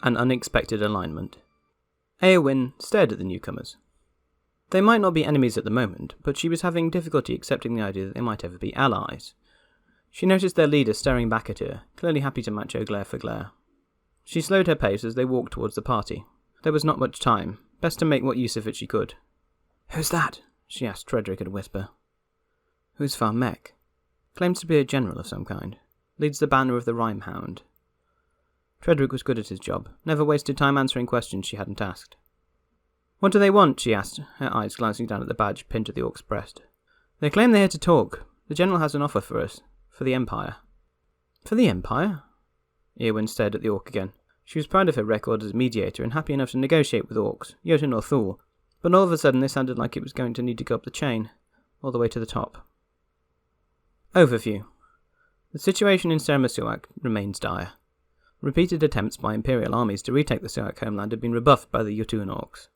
An unexpected alignment. Eowyn stared at the newcomers. They might not be enemies at the moment, but she was having difficulty accepting the idea that they might ever be allies. She noticed their leader staring back at her, clearly happy to match her glare for glare. She slowed her pace as they walked towards the party. There was not much time, best to make what use of it she could. "Who's that?" she asked Tredrick in a whisper. Husvar Mek. Claims to be a general of some kind. Leads the banner of the Rime Hound. Tredrick was good at his job, never wasted time answering questions she hadn't asked. "What do they want?" she asked, her eyes glancing down at the badge pinned to the orc's breast. "They claim they're here to talk. The general has an offer for us. For the Empire." "For the Empire?" Eowyn stared at the orc again. She was proud of her record as a mediator and happy enough to negotiate with orcs, Jotun or Thule, but all of a sudden this sounded like it was going to need to go up the chain, all the way to the top. Overview. The situation in Sermasuak remains dire. Repeated attempts by Imperial armies to retake the Suak homeland have been rebuffed by the Jotun orcs.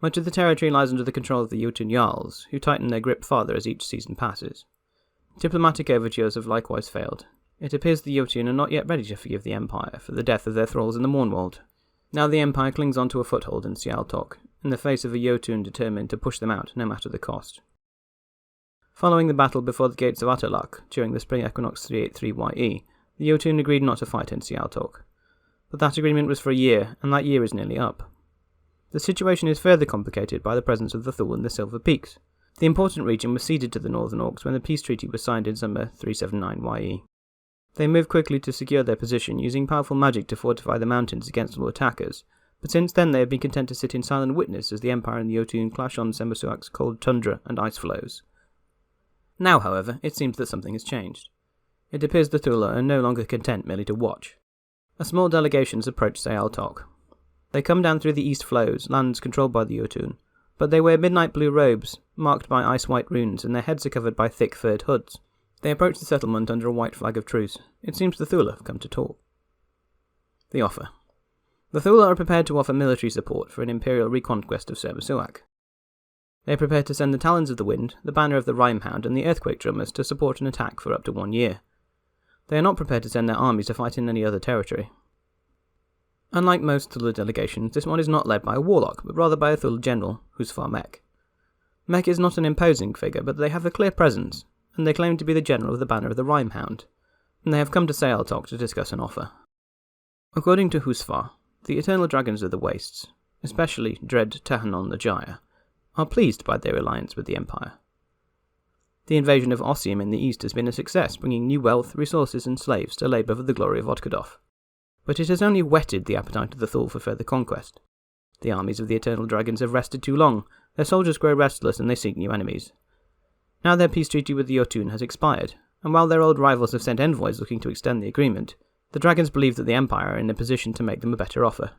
Much of the territory lies under the control of the Jotun Jarls, who tighten their grip farther as each season passes. Diplomatic overtures have likewise failed. It appears the Jotun are not yet ready to forgive the Empire for the death of their thralls in the Mournwald. Now the Empire clings on to a foothold in Sialtok, in the face of a Jotun determined to push them out no matter the cost. Following the battle before the gates of Attalak during the spring equinox 383 YE, the Jotun agreed not to fight in Sialtok. But that agreement was for a year, and that year is nearly up. The situation is further complicated by the presence of the Thule and the Silver Peaks. The important region was ceded to the Northern Orcs when the peace treaty was signed in summer 379 YE. They moved quickly to secure their position, using powerful magic to fortify the mountains against all attackers, but since then they have been content to sit in silent witness as the Empire and the Jotun clash on Sermasuak's cold tundra and ice flows. Now, however, it seems that something has changed. It appears the Thule are no longer content merely to watch. A small delegation has approached Sialtok. They come down through the east flows, lands controlled by the Jotun, but they wear midnight blue robes, marked by ice-white runes, and their heads are covered by thick furred hoods. They approach the settlement under a white flag of truce. It seems the Thule have come to talk. The offer. The Thule are prepared to offer military support for an imperial reconquest of Sermasuak. They are prepared to send the Talons of the Wind, the banner of the Rime Hound, and the Earthquake Drummers to support an attack for up to 1 year. They are not prepared to send their armies to fight in any other territory. Unlike most Thule delegations, this one is not led by a warlock, but rather by a Thule general, Husvar Mek. Mek is not an imposing figure, but they have a clear presence, and they claim to be the general of the banner of the Rime Hound, and they have come to Sialtok to discuss an offer. According to Husvar, the eternal dragons of the wastes, especially dread Tahanon the Gyre, are pleased by their alliance with the Empire. The invasion of Ossium in the east has been a success, bringing new wealth, resources and slaves to labour for the glory of Otkodov. But it has only whetted the appetite of the Thule for further conquest. The armies of the eternal dragons have rested too long, their soldiers grow restless and they seek new enemies. Now their peace treaty with the Jotun has expired, and while their old rivals have sent envoys looking to extend the agreement, the dragons believe that the Empire are in a position to make them a better offer.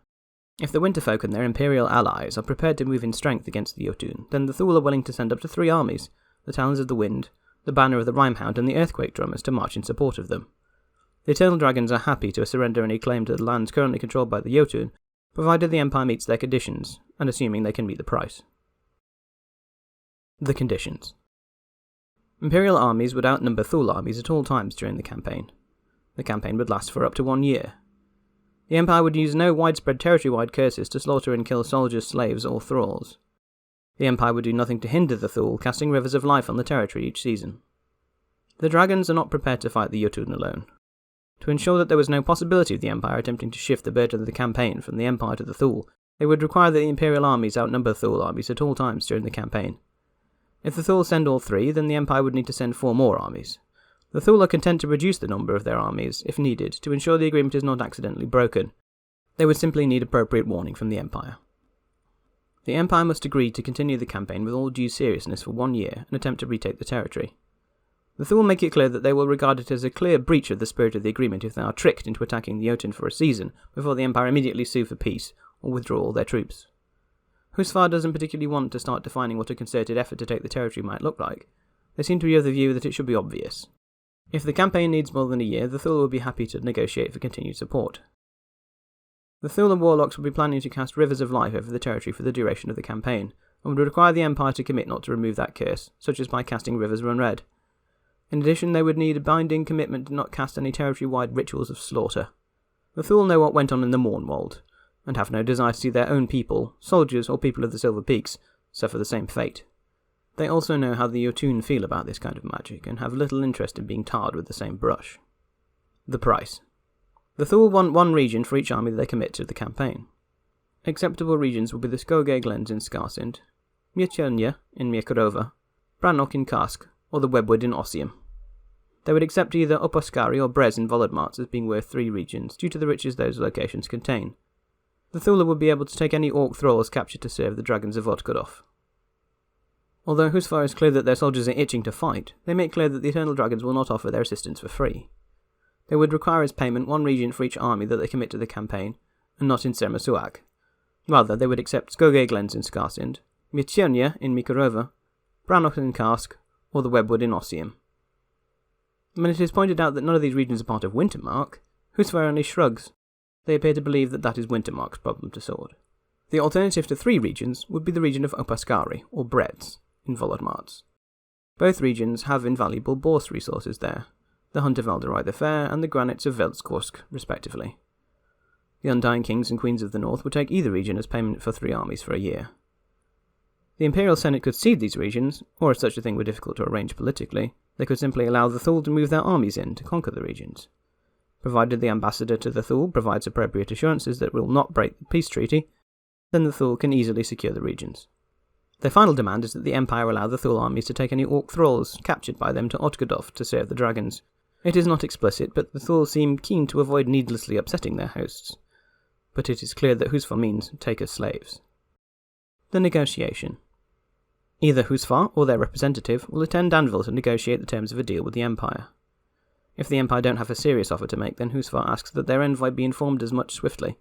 If the Winterfolk and their imperial allies are prepared to move in strength against the Jotun, then the Thule are willing to send up to 3 armies, the Talons of the Wind, the banner of the Rime Hound, and the Earthquake Drummers to march in support of them. The Eternal Dragons are happy to surrender any claim to the lands currently controlled by the Jotun, provided the Empire meets their conditions, and assuming they can meet the price. The conditions. Imperial armies would outnumber Thule armies at all times during the campaign. The campaign would last for up to 1 year. The Empire would use no widespread territory-wide curses to slaughter and kill soldiers, slaves, or thralls. The Empire would do nothing to hinder the Thule casting rivers of life on the territory each season. The dragons are not prepared to fight the Jotun alone. To ensure that there was no possibility of the Empire attempting to shift the burden of the campaign from the Empire to the Thule, they would require that the Imperial armies outnumber Thule armies at all times during the campaign. If the Thule send all 3, then the Empire would need to send 4 more armies. The Thule are content to reduce the number of their armies, if needed, to ensure the agreement is not accidentally broken. They would simply need appropriate warning from the Empire. The Empire must agree to continue the campaign with all due seriousness for 1 year and attempt to retake the territory. The Thule make it clear that they will regard it as a clear breach of the spirit of the agreement if they are tricked into attacking the Jotun for a season before the Empire immediately sue for peace or withdraw all their troops. Husvar doesn't particularly want to start defining what a concerted effort to take the territory might look like. They seem to be of the view that it should be obvious. If the campaign needs more than a year, the Thule will be happy to negotiate for continued support. The Thule warlocks will be planning to cast rivers of life over the territory for the duration of the campaign, and would require the Empire to commit not to remove that curse, such as by casting rivers run red. In addition, they would need a binding commitment to not cast any territory-wide rituals of slaughter. The Thule know what went on in the Mournwald, and have no desire to see their own people, soldiers or people of the Silver Peaks, suffer the same fate. They also know how the Jotun feel about this kind of magic, and have little interest in being tarred with the same brush. The price. The Thule want one region for each army that they commit to the campaign. Acceptable regions will be the Skogay Glens in Skarsind, Mietionia in Miekarova, Brannock in Karsk, or the Webwood in Ossium. They would accept either Oposkari or Brez in Volodmarts as being worth 3 regions, due to the riches those locations contain. The Thule would be able to take any Orc thralls captured to serve the dragons of Vodkodov. Although Husvar is clear that their soldiers are itching to fight, they make clear that the Eternal Dragons will not offer their assistance for free. They would require as payment 1 region for each army that they commit to the campaign, and not in Sermasuak. Rather, they would accept Skogay Glens in Skarsind, Mietionia in Mikarova, Brannock in Karsk, or the Webwood in Ossium. When it is pointed out that none of these regions are part of Wintermark, Husvar only shrugs. They appear to believe that that is Wintermark's problem to sword. The alternative to 3 regions would be the region of Opaskari, or Breds, in Volodmarts. Both regions have invaluable bourse resources there, the Hunt of Alderoi the Fair and the granites of Veldskorsk, respectively. The Undying Kings and Queens of the North would take either region as payment for 3 armies for a year. The Imperial Senate could cede these regions, or if such a thing were difficult to arrange politically, they could simply allow the Thule to move their armies in to conquer the regions. Provided the ambassador to the Thule provides appropriate assurances that will not break the peace treaty, then the Thule can easily secure the regions. Their final demand is that the Empire allow the Thule armies to take any Orc thralls captured by them to Otgodov to serve the dragons. It is not explicit, but the Thule seem keen to avoid needlessly upsetting their hosts. But it is clear that Husvar means take as slaves. The negotiation. Either Husvar or their representative will attend Danville to negotiate the terms of a deal with the Empire. If the Empire don't have a serious offer to make, then Husvar asks that their envoy be informed as much swiftly,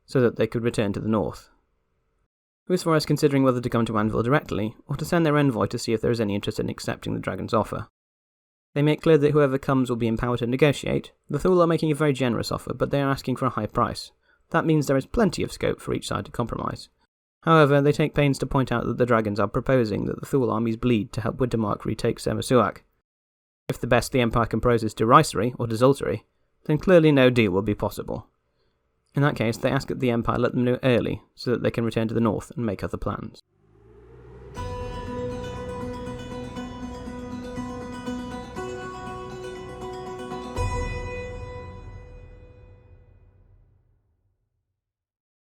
so that they could return to the north. Husvar is considering whether to come to Anvil directly, or to send their envoy to see if there is any interest in accepting the dragon's offer. They make clear that whoever comes will be empowered to negotiate. The Thule are making a very generous offer, but they are asking for a high price. That means there is plenty of scope for each side to compromise. However, they take pains to point out that the dragons are proposing that the Thule armies bleed to help Wintermark retake Sermasuak. If the best the Empire can propose is derisory or desultory, then clearly no deal will be possible. In that case, they ask that the Empire let them know early, so that they can return to the north and make other plans.